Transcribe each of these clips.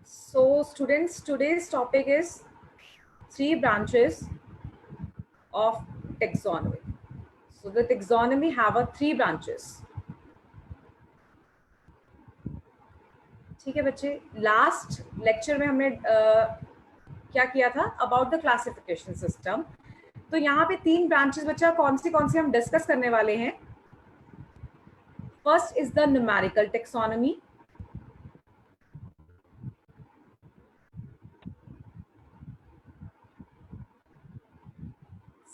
So students, today's topic is three branches of taxonomy. So the taxonomy have a three branches. ठीक है बच्चे, last lecture में हमने क्या किया था अबाउट द क्लासिफिकेशन सिस्टम. तो यहाँ पे तीन ब्रांचेस बच्चा कौन सी हम डिस्कस करने वाले हैं. First is the numerical taxonomy.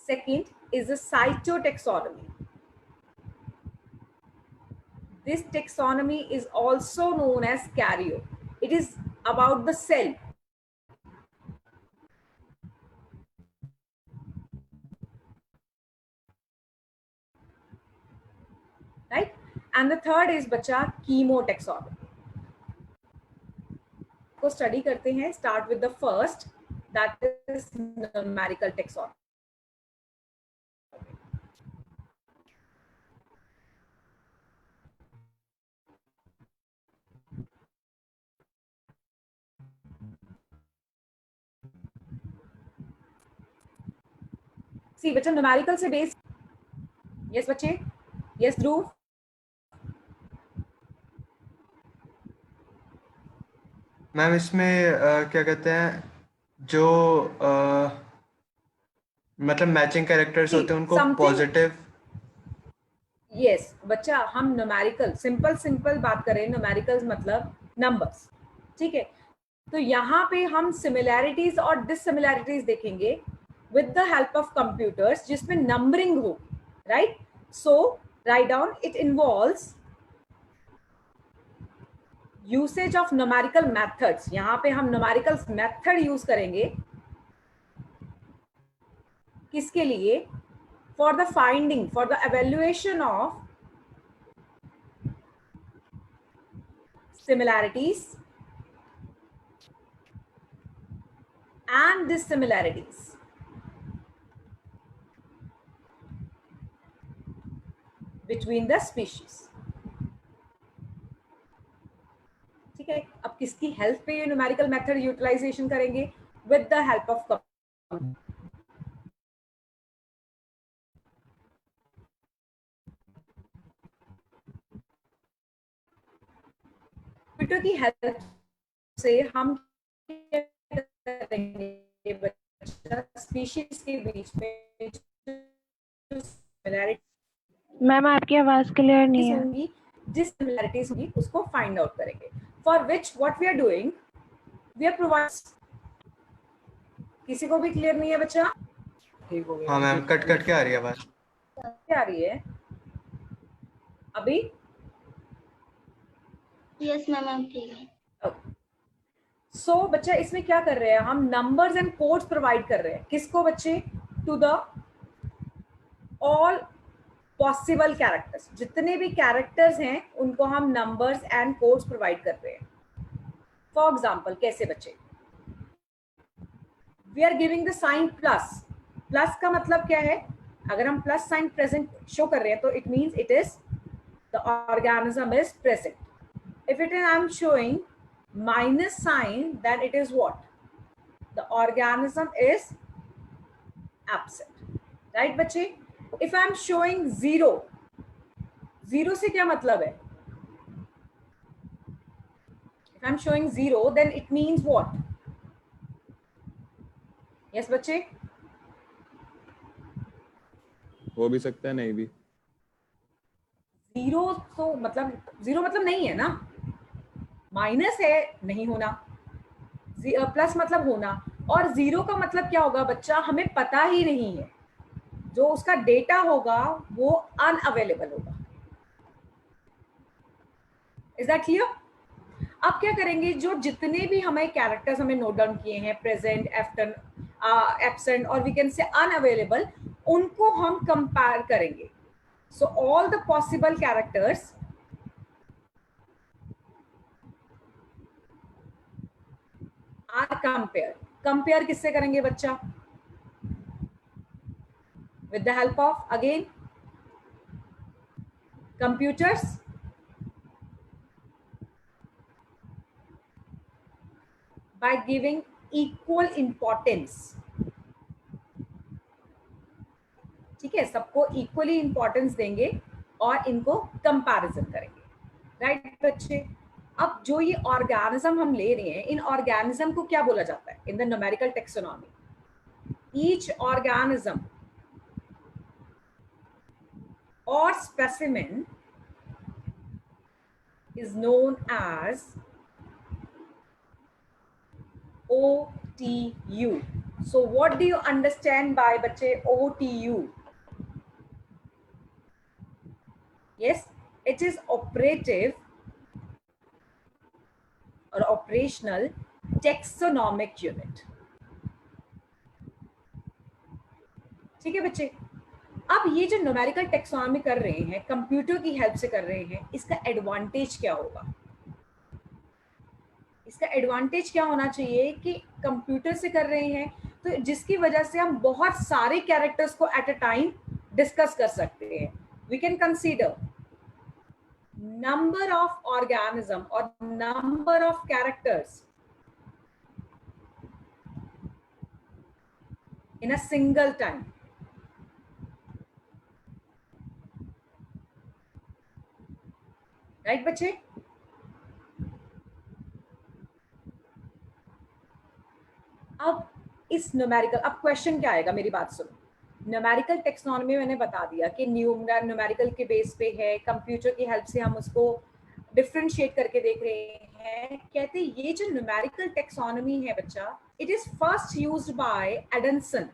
Second is the cytotaxonomy. This taxonomy is also known as karyo. It is about the cell. Right? And the third is बच्चा chemotaxonomy. को स्टडी करते हैं. Start with the first, that is numerical taxonomy. सी बच्चा numerical से base. Yes बच्चे, yes ध्रुव. Ma'am इसमें क्या कहते हैं जो मतलब मैचिंग कैरेक्टर्स होते हैं उनको पॉजिटिव. यस बच्चा, हम न्यूमेरिकल सिंपल बात करें. न्यूमेरिकल्स मतलब नंबर्स. ठीक है, तो यहाँ पे हम सिमिलैरिटीज और डिससिमिलैरिटीज देखेंगे with the help of computers जिसमें नंबरिंग हो. Right? So write down. It involves usage of numerical methods. यहाँ पे हम न्यूमेरिकल मेथड यूज करेंगे. किसके लिए? For the finding, for the evaluation of similarities and dissimilarities. Between the species. ठीक है, अब किसकी हेल्प पे ये न्यूमेरिकल मेथड यूटिलाइजेशन करेंगे? With the help of computer की हेल्प से हम करेंगे स्पीशीज के बीच में मैम आपकी आवाज क्लियर नहीं है. होंगी, जिस सिमिलैरिटीज होंगी उसको फाइंड आउट करेंगे. For which what we are doing, we are provide. किसी को भी क्लियर नहीं है बच्चा? ठीक हो गया. हाँ मैम, कट के आ रही है आवाज. क्या आ रही है अभी? यस मैम, ठीक है. सो बच्चा, इसमें क्या कर रहे हैं हम? नंबर्स एंड कोड्स प्रोवाइड कर रहे हैं. किसको बच्चे? To the all possible characters. जितने भी कैरेक्टर्स हैं उनको हम नंबर्स एंड कोड्स प्रोवाइड कर रहे हैं. फॉर एग्जाम्पल, कैसे बच्चे? We are giving the sign plus. Plus का मतलब क्या है? अगर हम प्लस साइन प्रेजेंट शो कर रहे हैं तो it means it is the organism is present. If it is I am showing minus sign, then it is what? The organism is absent. Right बच्चे? If I am showing zero, zero से क्या मतलब है? If I am showing zero, then it means what? Yes बच्चे? हो भी सकता है, नहीं भी. जीरो तो मतलब नहीं है ना. माइनस है, नहीं होना. प्लस मतलब होना. और जीरो का मतलब क्या होगा बच्चा? हमें पता ही नहीं है. जो उसका डेटा होगा वो अनअवेलेबल होगा. Is that clear? अब क्या करेंगे? जो जितने भी हमें कैरेक्टर्स हमें नोट डाउन किए हैं, प्रेजेंट, एब्सेंट और वी कैन से अनअवेलेबल, उनको हम कंपेयर करेंगे. So all the possible characters are compare. Compare किससे करेंगे बच्चा? With the help of again computers by giving equal importance. ठीक है, सबको इक्वली इंपॉर्टेंस देंगे और इनको कंपैरिजन करेंगे, राइट बच्चे। अब जो ये ऑर्गेनिज्म हम ले रहे हैं, इन ऑर्गेनिज्म को क्या बोला जाता है in the numerical taxonomy? Each organism or specimen is known as OTU. So what do you understand by bache OTU? Yes, it is operative or operational taxonomic unit. ठीक है बच्चे। अब ये जो न्यूमेरिकल टेक्सोनॉमी कर रहे हैं, कंप्यूटर की हेल्प से कर रहे हैं, इसका एडवांटेज क्या होगा? इसका एडवांटेज क्या होना चाहिए कि कंप्यूटर से कर रहे हैं तो जिसकी वजह से हम बहुत सारे कैरेक्टर्स को एट अ टाइम डिस्कस कर सकते हैं। We can consider number of organism और number of characters in a single time. Right बच्चे? अब इस न्यूमेरिकल, अब क्वेश्चन क्या आएगा, मेरी बात सुनो। न्यूमेरिकल टेक्सोनॉमी मैंने बता दिया कि न्यूमेरिकल के बेस पे है, कंप्यूटर की हेल्प से हम उसको डिफरेंशिएट करके देख रहे हैं। कहते हैं ये जो न्यूमेरिकल टेक्सोनॉमी है बच्चा, it is first used by Adamson.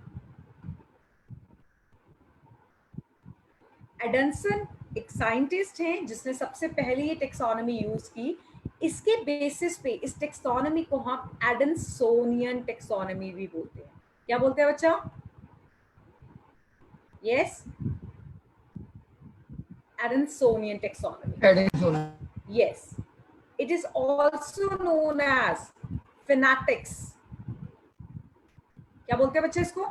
Adamson एक साइंटिस्ट हैं जिसने सबसे पहले ये टेक्सोनॉमी यूज की। इसके बेसिस पे इस टेक्सोनॉमी को हम एडमसोनियन टेक्सोनॉमी भी बोलते हैं। क्या बोलते हैं बच्चा? Yes, Adansonian taxonomy. Yes, it is also known as phenetics. क्या बोलते हैं बच्चे इसको?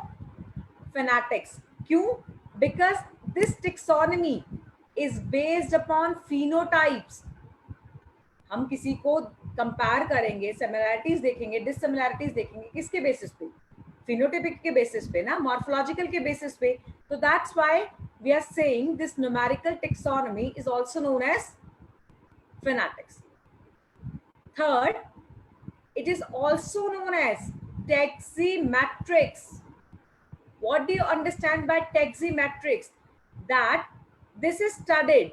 फेनेटिक्स। क्यों? Because this taxonomy is based upon phenotypes. हम किसी को कंपेयर करेंगे, सिमिलैरिटीज देखेंगे, डिससिमिलैरिटीज देखेंगे, किसके बेसिस पे? फिनोटाइपिक के बेसिस पे ना, मॉर्फोलॉजिकल के बेसिस पे। तो that's why we are saying this numerical taxonomy is also known as phenetics. Third, it is also known as taximetrics. What do you understand by taximetrics? That this is studied,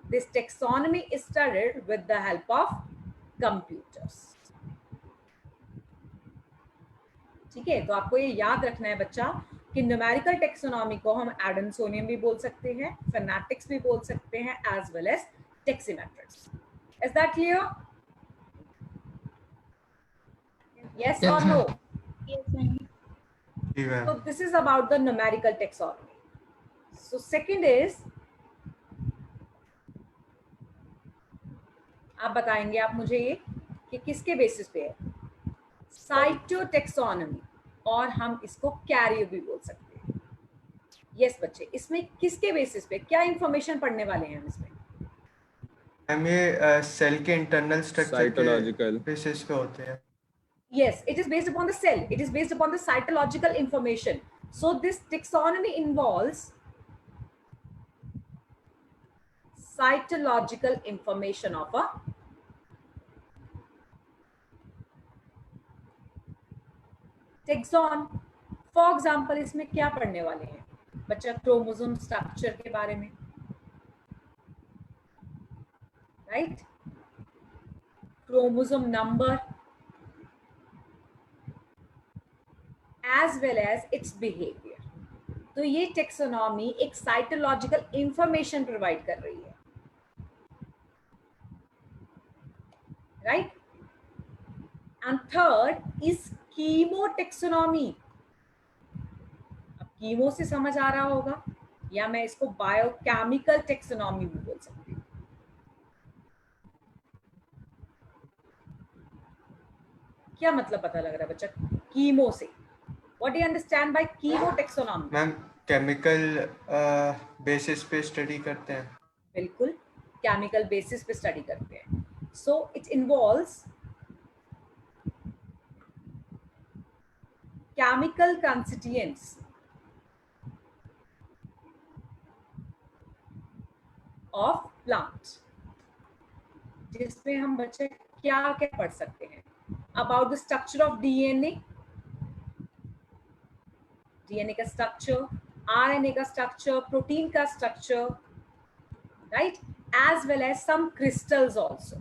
this taxonomy is studied with the help of computers. ठीक है, तो आपको ये याद रखना है बच्चा कि न्यूमेरिकल टेक्सोनॉमी को हम एडमसोनियन भी बोल सकते हैं, फेनेटिक्स भी बोल सकते हैं, as well as taximetrics. Is that clear? Yes or no? Yes, ma'am. So this is about the numerical taxonomy. So second is, आप बताएंगे आप मुझे ये कि किसके बेसिस पे है? साइटोटेक्सोनॉमी, और हम इसको कैरियो भी बोल सकते हैं। यस बच्चे, इसमें किसके बेसिस पे क्या इंफॉर्मेशन पढ़ने वाले हैं हम इसमें? हम ये सेल के इंटरनल स्ट्रक्चर साइटोलॉजिकल बेसिस पे होते हैं। Yes, it is based upon the cell. It is based upon the cytological information. So this taxonomy involves cytological information of a taxon. For example, इसमें क्या पढ़ने वाले हैं बच्चा? क्रोमोसोम स्ट्रक्चर के बारे में, right? Chromosome number as well as its behavior. तो ये टेक्सोनॉमी एक साइटोलॉजिकल इंफॉर्मेशन प्रोवाइड कर रही है, right? And third is chemotaxonomy. अब कीमो से समझ आ रहा होगा, या मैं इसको बायोकेमिकल टेक्सोनॉमी भी बोल सकती हूँ। क्या मतलब पता लग रहा है बच्चा कीमो से? What do you understand by chemotaxonomy? Ma'am chemical basis पे स्टडी करते हैं। बिल्कुल, केमिकल बेसिस पे स्टडी करते हैं। So it involves chemical constituents of plant, जिसमें हम बच्चे क्या क्या पढ़ सकते हैं? About the structure of DNA, DNA का structure, RNA का structure, protein का structure, right? As well as some crystals also.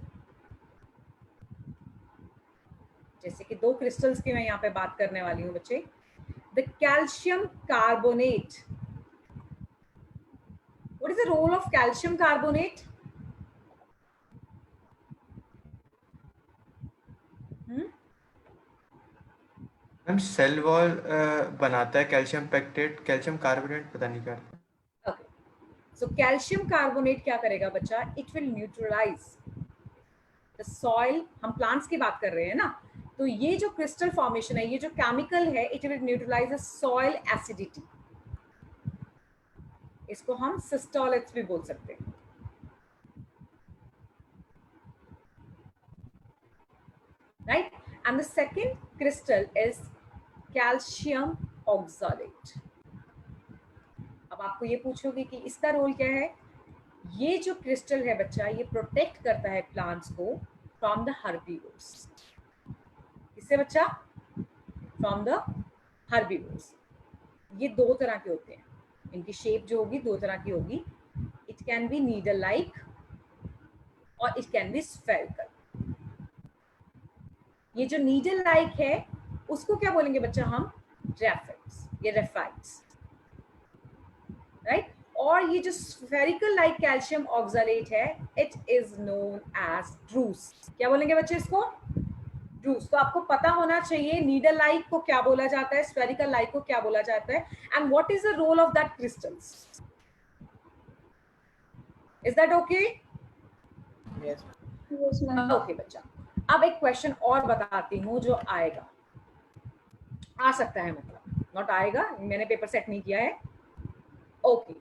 जैसे कि 2 crystals की मैं यहाँ पे बात करने वाली हूँ बच्चे. The calcium carbonate. What is the role of calcium carbonate? Ma'am cell wall बनाता है कैल्शियम पेक्टेट, कैल्शियम कार्बोनेट पता नहीं क्या. Okay. So calcium carbonate क्या करेगा बच्चा? It will neutralize the soil. हम plants की बात कर रहे हैं ना, तो ये जो क्रिस्टल फॉर्मेशन है, ये जो केमिकल है, it will neutralize the soil acidity. इसको हम सिस्टोलेट्स भी बोल सकते हैं. Right? And the second crystal is calcium oxalate. अब आपको ये पूछोगे कि इसका रोल क्या है? ये जो क्रिस्टल है बच्चा, ये प्रोटेक्ट करता है प्लांट्स को फ्रॉम द हर्बीवोर्स. किससे बच्चा? From the herbivores. ये 2 तरह के होते हैं. इनकी शेप जो होगी 2 तरह की होगी. It can be needle like और इट कैन बी स्फेरिकल. ये जो नीडल लाइक है उसको क्या बोलेंगे बच्चा हम? ग्राफाइट्स या रेफाइट्स, राइट? और ये जो स्फेरिकल लाइक कैल्शियम ऑक्सलेट है, इट इज नोन एज ड्रूस. क्या बोलेंगे बच्चे इसको? ड्रूस. तो आपको पता होना चाहिए नीडल लाइक को क्या बोला जाता है, स्फेरिकल लाइक को क्या बोला जाता है, and what is the role of that crystals. Is that okay? Yes, ma'am. Okay बच्चा. अब एक क्वेश्चन और बताती हूँ जो आएगा, आ सकता है, मतलब नॉट आएगा, मैंने पेपर सेट नहीं किया है. Okay,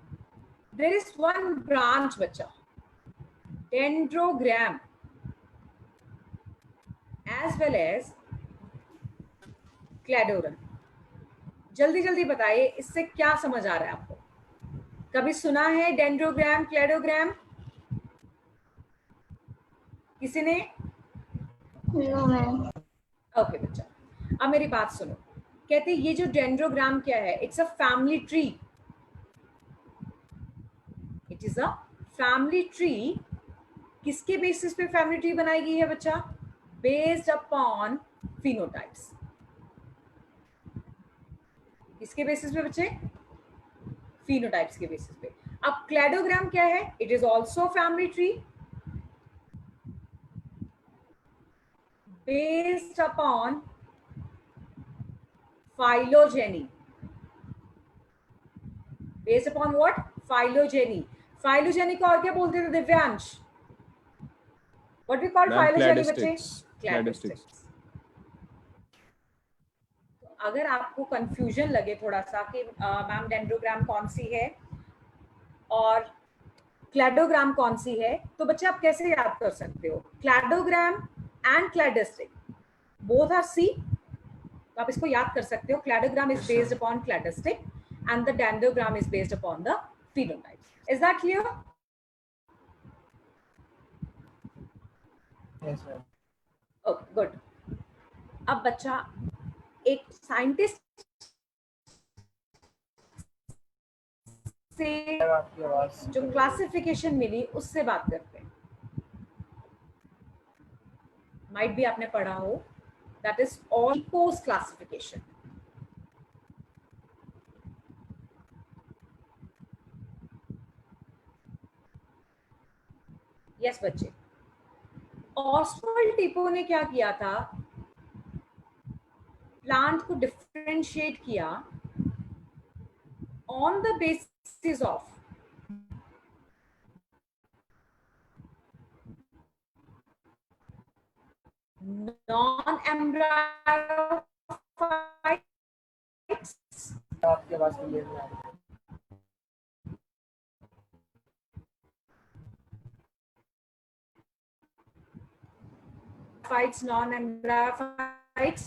there is one branch बच्चा, dendrogram as well as cladogram. जल्दी जल्दी बताइए, इससे क्या समझ आ रहा है आपको? कभी सुना है डेंड्रोग्राम, क्लेडोग्राम? किसी ने? No, ma'am. ओके बच्चा, अब मेरी बात सुनो. कहते हैं ये जो डेंड्रोग्राम क्या है? It's a family tree. It is a family tree. किसके बेसिस पे फैमिली ट्री बनाई गई है बच्चा? Based upon phenotypes. किसके बेसिस पे बच्चे? फिनोटाइप्स के बेसिस पे. अब क्लेडोग्राम क्या है? It is also family tree based upon phylogeny. Based upon what? Phylogeny. Phylogeny को और क्या बोलते थे Divyansh? What we call phylogeny बच्चे? Cladistics. अगर आपको कंफ्यूजन लगे थोड़ा सा कि मैम डेंड्रोग्राम कौन सी है और क्लैडोग्राम कौन सी है, तो बच्चे आप कैसे याद कर सकते हो? Cladogram and cladistic both are see. तो आप इसको याद कर सकते हो. Cladogram is based upon cladistic and the dendrogram is based upon the phenotype. Is that clear? Yes, ma'am. Okay, good. अब बच्चा एक साइंटिस्ट से आपकी आवाज जो क्लासिफिकेशन मिली उससे बात करते हैं. माइट भी आपने पढ़ा हो, दैट इज ऑल्कोस क्लासिफिकेशन. यस बच्चे, ऑस्वाल्ड टिपो ने क्या किया था? प्लांट को डिफरेंशिएट किया on the basis of non-embryophytes. आपकी आवाज क्लियर नहीं आ रही. Non-embryophytes